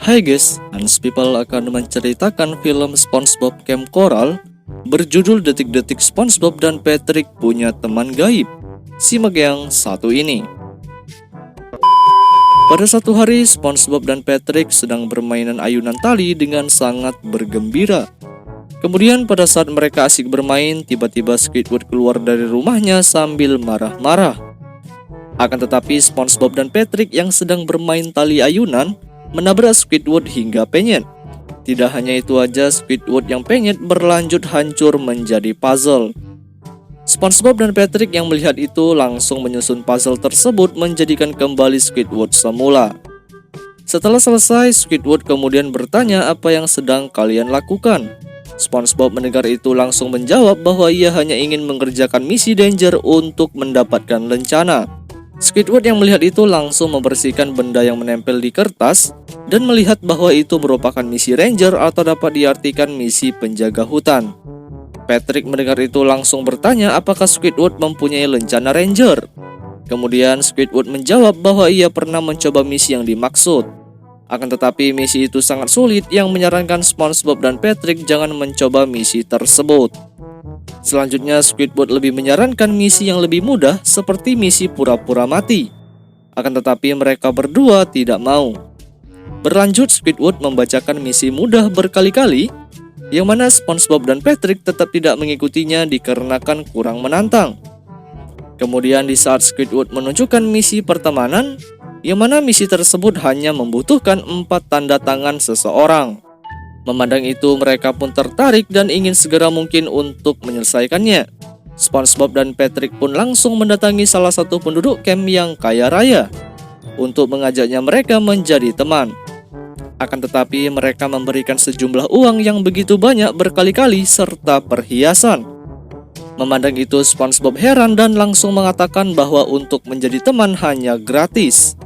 Hai guys, Hans People akan menceritakan film SpongeBob Camp Coral berjudul Detik-Detik SpongeBob dan Patrick Punya Teman Gaib. Simak yang satu ini. Pada satu hari, SpongeBob dan Patrick sedang bermainan ayunan tali dengan sangat bergembira. Kemudian pada saat mereka asik bermain, tiba-tiba Squidward keluar dari rumahnya sambil marah-marah. Akan tetapi SpongeBob dan Patrick yang sedang bermain tali ayunan menabrak Squidward hingga penyet. Tidak hanya itu aja, Squidward yang penyet berlanjut hancur menjadi puzzle. SpongeBob dan Patrick yang melihat itu langsung menyusun puzzle tersebut menjadikan kembali Squidward semula. Setelah selesai, Squidward kemudian bertanya apa yang sedang kalian lakukan. SpongeBob mendengar itu langsung menjawab bahwa ia hanya ingin mengerjakan misi danger untuk mendapatkan lencana. Squidward yang melihat itu langsung membersihkan benda yang menempel di kertas dan melihat bahwa itu merupakan misi ranger atau dapat diartikan misi penjaga hutan. Patrick mendengar itu langsung bertanya apakah Squidward mempunyai lencana ranger. Kemudian Squidward menjawab bahwa ia pernah mencoba misi yang dimaksud. Akan tetapi misi itu sangat sulit yang menyarankan SpongeBob dan Patrick jangan mencoba misi tersebut. Selanjutnya Squidward lebih menyarankan misi yang lebih mudah seperti misi pura-pura mati. Akan tetapi mereka berdua tidak mau. Berlanjut Squidward membacakan misi mudah berkali-kali, yang mana SpongeBob dan Patrick tetap tidak mengikutinya dikarenakan kurang menantang. Kemudian di saat Squidward menunjukkan misi pertemanan, yang mana misi tersebut hanya membutuhkan 4 tanda tangan seseorang. Memandang itu mereka pun tertarik dan ingin segera mungkin untuk menyelesaikannya. SpongeBob dan Patrick pun langsung mendatangi salah satu penduduk camp yang kaya raya untuk mengajaknya mereka menjadi teman. Akan tetapi mereka memberikan sejumlah uang yang begitu banyak berkali-kali serta perhiasan. Memandang itu SpongeBob heran dan langsung mengatakan bahwa untuk menjadi teman hanya gratis.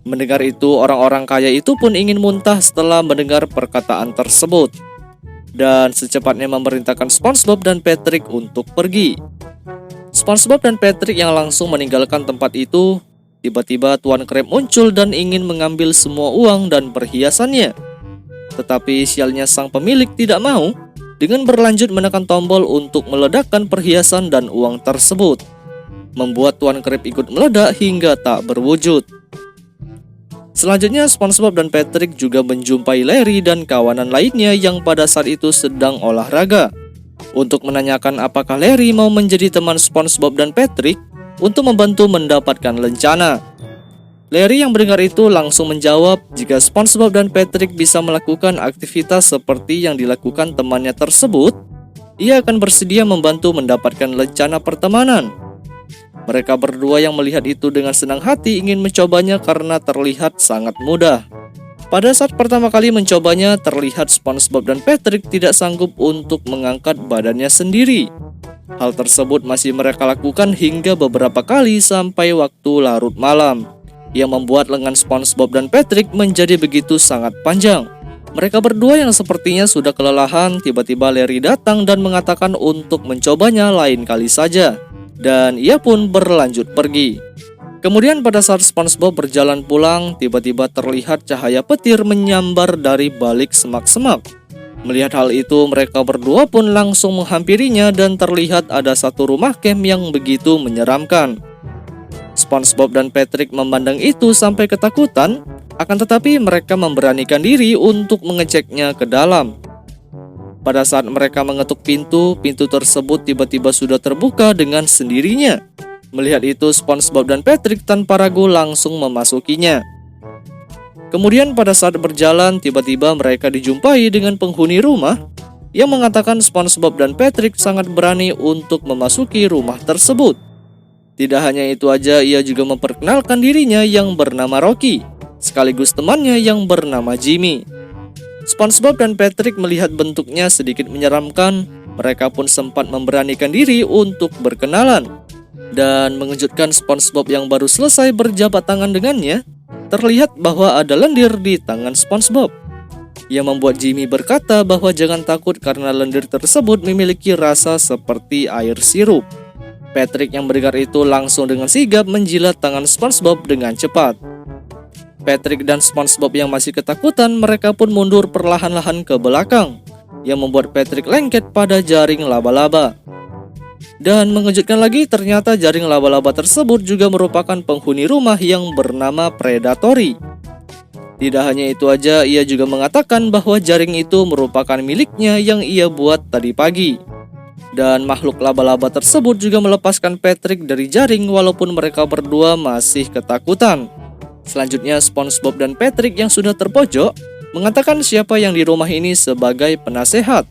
Mendengar itu, orang-orang kaya itu pun ingin muntah setelah mendengar perkataan tersebut, dan secepatnya memerintahkan SpongeBob dan Patrick untuk pergi. SpongeBob dan Patrick yang langsung meninggalkan tempat itu, tiba-tiba Tuan Krab muncul dan ingin mengambil semua uang dan perhiasannya. Tetapi sialnya sang pemilik tidak mau, dengan berlanjut menekan tombol untuk meledakkan perhiasan dan uang tersebut, membuat Tuan Krab ikut meledak hingga tak berwujud. Selanjutnya SpongeBob dan Patrick juga menjumpai Larry dan kawanan lainnya yang pada saat itu sedang olahraga, untuk menanyakan apakah Larry mau menjadi teman SpongeBob dan Patrick untuk membantu mendapatkan lencana. Larry yang mendengar itu langsung menjawab jika SpongeBob dan Patrick bisa melakukan aktivitas seperti yang dilakukan temannya tersebut, ia akan bersedia membantu mendapatkan lencana pertemanan. Mereka berdua yang melihat itu dengan senang hati ingin mencobanya karena terlihat sangat mudah. Pada saat pertama kali mencobanya, terlihat SpongeBob dan Patrick tidak sanggup untuk mengangkat badannya sendiri. Hal tersebut masih mereka lakukan hingga beberapa kali sampai waktu larut malam, yang membuat lengan SpongeBob dan Patrick menjadi begitu sangat panjang. Mereka berdua yang sepertinya sudah kelelahan, tiba-tiba Larry datang dan mengatakan untuk mencobanya lain kali saja. Dan ia pun berlanjut pergi. Kemudian pada saat SpongeBob berjalan pulang, tiba-tiba terlihat cahaya petir menyambar dari balik semak-semak. Melihat hal itu, mereka berdua pun langsung menghampirinya dan terlihat ada satu rumah camp yang begitu menyeramkan. SpongeBob dan Patrick memandang itu sampai ketakutan, akan tetapi mereka memberanikan diri untuk mengeceknya ke dalam. Pada saat mereka mengetuk pintu tersebut tiba-tiba sudah terbuka dengan sendirinya. Melihat itu, SpongeBob dan Patrick tanpa ragu langsung memasukinya. Kemudian pada saat berjalan, tiba-tiba mereka dijumpai dengan penghuni rumah yang mengatakan SpongeBob dan Patrick sangat berani untuk memasuki rumah tersebut. Tidak hanya itu aja, ia juga memperkenalkan dirinya yang bernama Rocky, sekaligus temannya yang bernama Jimmy. SpongeBob dan Patrick melihat bentuknya sedikit menyeramkan, mereka pun sempat memberanikan diri untuk berkenalan. Dan mengejutkan SpongeBob yang baru selesai berjabat tangan dengannya, terlihat bahwa ada lendir di tangan SpongeBob, yang membuat Jimmy berkata bahwa jangan takut karena lendir tersebut memiliki rasa seperti air sirup. Patrick yang mendengar itu langsung dengan sigap menjilat tangan SpongeBob dengan cepat. Patrick dan SpongeBob yang masih ketakutan, mereka pun mundur perlahan-lahan ke belakang, yang membuat Patrick lengket pada jaring laba-laba. Dan mengejutkan lagi, ternyata jaring laba-laba tersebut juga merupakan penghuni rumah yang bernama Predatory. Tidak hanya itu aja, ia juga mengatakan bahwa jaring itu merupakan miliknya yang ia buat tadi pagi. Dan makhluk laba-laba tersebut juga melepaskan Patrick dari jaring walaupun mereka berdua masih ketakutan. Selanjutnya SpongeBob dan Patrick yang sudah terpojok mengatakan siapa yang di rumah ini sebagai penasehat.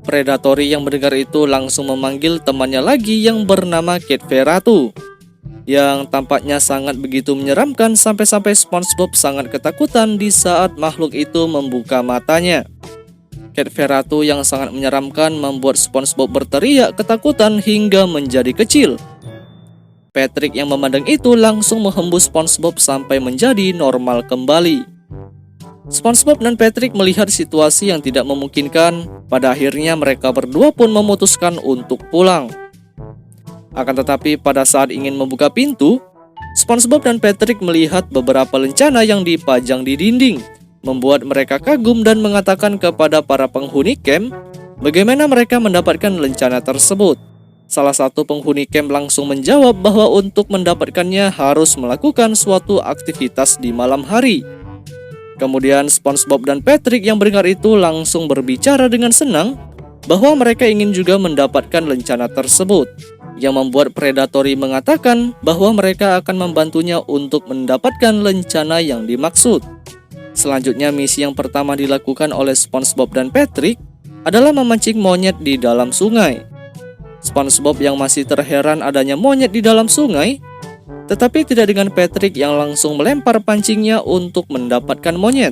Predatory yang mendengar itu langsung memanggil temannya lagi yang bernama Cat Feratu, yang tampaknya sangat begitu menyeramkan sampai-sampai SpongeBob sangat ketakutan di saat makhluk itu membuka matanya. Cat Feratu yang sangat menyeramkan membuat SpongeBob berteriak ketakutan hingga menjadi kecil. Patrick yang memandang itu langsung menghembus SpongeBob sampai menjadi normal kembali. SpongeBob dan Patrick melihat situasi yang tidak memungkinkan. Pada akhirnya mereka berdua pun memutuskan untuk pulang. Akan tetapi pada saat ingin membuka pintu, SpongeBob dan Patrick melihat beberapa lencana yang dipajang di dinding, membuat mereka kagum dan mengatakan kepada para penghuni camp bagaimana mereka mendapatkan lencana tersebut. Salah satu penghuni camp langsung menjawab bahwa untuk mendapatkannya harus melakukan suatu aktivitas di malam hari. Kemudian SpongeBob dan Patrick yang mendengar itu langsung berbicara dengan senang bahwa mereka ingin juga mendapatkan lencana tersebut, yang membuat Predatory mengatakan bahwa mereka akan membantunya untuk mendapatkan lencana yang dimaksud. Selanjutnya misi yang pertama dilakukan oleh SpongeBob dan Patrick adalah memancing monyet di dalam sungai. SpongeBob yang masih terheran adanya monyet di dalam sungai, tetapi tidak dengan Patrick yang langsung melempar pancingnya untuk mendapatkan monyet.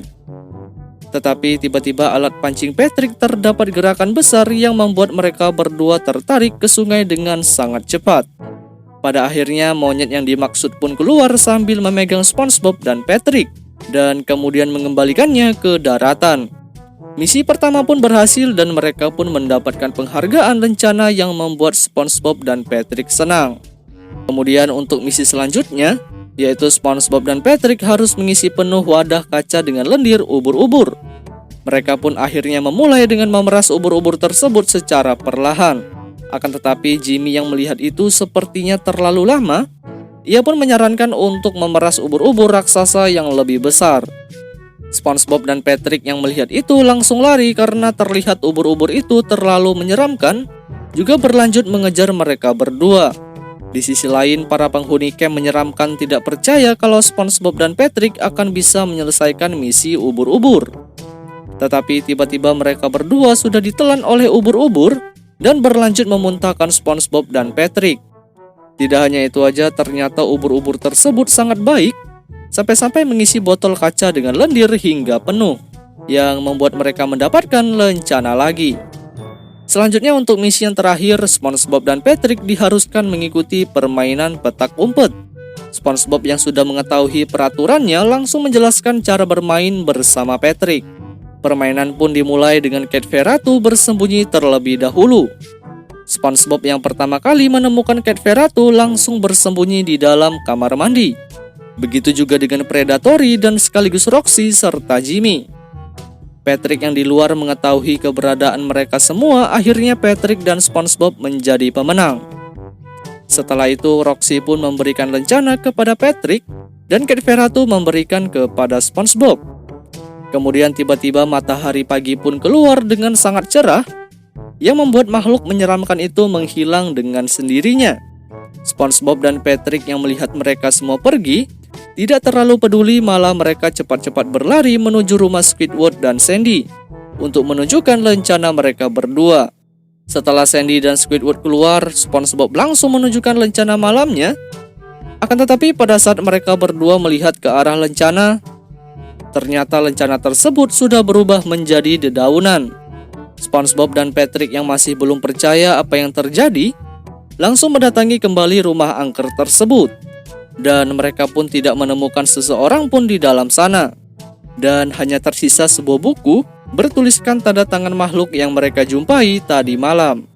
Tetapi tiba-tiba alat pancing Patrick terdapat gerakan besar yang membuat mereka berdua tertarik ke sungai dengan sangat cepat. Pada akhirnya monyet yang dimaksud pun keluar sambil memegang SpongeBob dan Patrick, dan kemudian mengembalikannya ke daratan. Misi pertama pun berhasil dan mereka pun mendapatkan penghargaan lencana yang membuat SpongeBob dan Patrick senang. Kemudian untuk misi selanjutnya, yaitu SpongeBob dan Patrick harus mengisi penuh wadah kaca dengan lendir ubur-ubur. Mereka pun akhirnya memulai dengan memeras ubur-ubur tersebut secara perlahan. Akan tetapi Jimmy yang melihat itu sepertinya terlalu lama. Ia pun menyarankan untuk memeras ubur-ubur raksasa yang lebih besar. SpongeBob dan Patrick yang melihat itu langsung lari karena terlihat ubur-ubur itu terlalu menyeramkan, juga berlanjut mengejar mereka berdua. Di sisi lain, para penghuni camp menyeramkan tidak percaya kalau SpongeBob dan Patrick akan bisa menyelesaikan misi ubur-ubur. Tetapi tiba-tiba mereka berdua sudah ditelan oleh ubur-ubur dan berlanjut memuntahkan SpongeBob dan Patrick. Tidak hanya itu aja, ternyata ubur-ubur tersebut sangat baik, sampai-sampai mengisi botol kaca dengan lendir hingga penuh, yang membuat mereka mendapatkan lencana lagi. Selanjutnya untuk misi yang terakhir, SpongeBob dan Patrick diharuskan mengikuti permainan petak umpet. SpongeBob yang sudah mengetahui peraturannya langsung menjelaskan cara bermain bersama Patrick. Permainan pun dimulai dengan Cat Feratu bersembunyi terlebih dahulu. SpongeBob yang pertama kali menemukan Cat Feratu langsung bersembunyi di dalam kamar mandi. Begitu juga dengan Predatory dan sekaligus Roxy serta Jimmy. Patrick yang di luar mengetahui keberadaan mereka semua. Akhirnya Patrick dan SpongeBob menjadi pemenang. Setelah itu Roxy pun memberikan lencana kepada Patrick dan Cat Feratu memberikan kepada SpongeBob. Kemudian tiba-tiba matahari pagi pun keluar dengan sangat cerah, yang membuat makhluk menyeramkan itu menghilang dengan sendirinya. SpongeBob dan Patrick yang melihat mereka semua pergi tidak terlalu peduli, malah mereka cepat-cepat berlari menuju rumah Squidward dan Sandy untuk menunjukkan lencana mereka berdua. Setelah Sandy dan Squidward keluar, SpongeBob langsung menunjukkan lencana malamnya. Akan tetapi pada saat mereka berdua melihat ke arah lencana, ternyata lencana tersebut sudah berubah menjadi dedaunan. SpongeBob dan Patrick yang masih belum percaya apa yang terjadi langsung mendatangi kembali rumah angker tersebut. Dan mereka pun tidak menemukan seseorang pun di dalam sana. Dan hanya tersisa sebuah buku bertuliskan tanda tangan makhluk yang mereka jumpai tadi malam.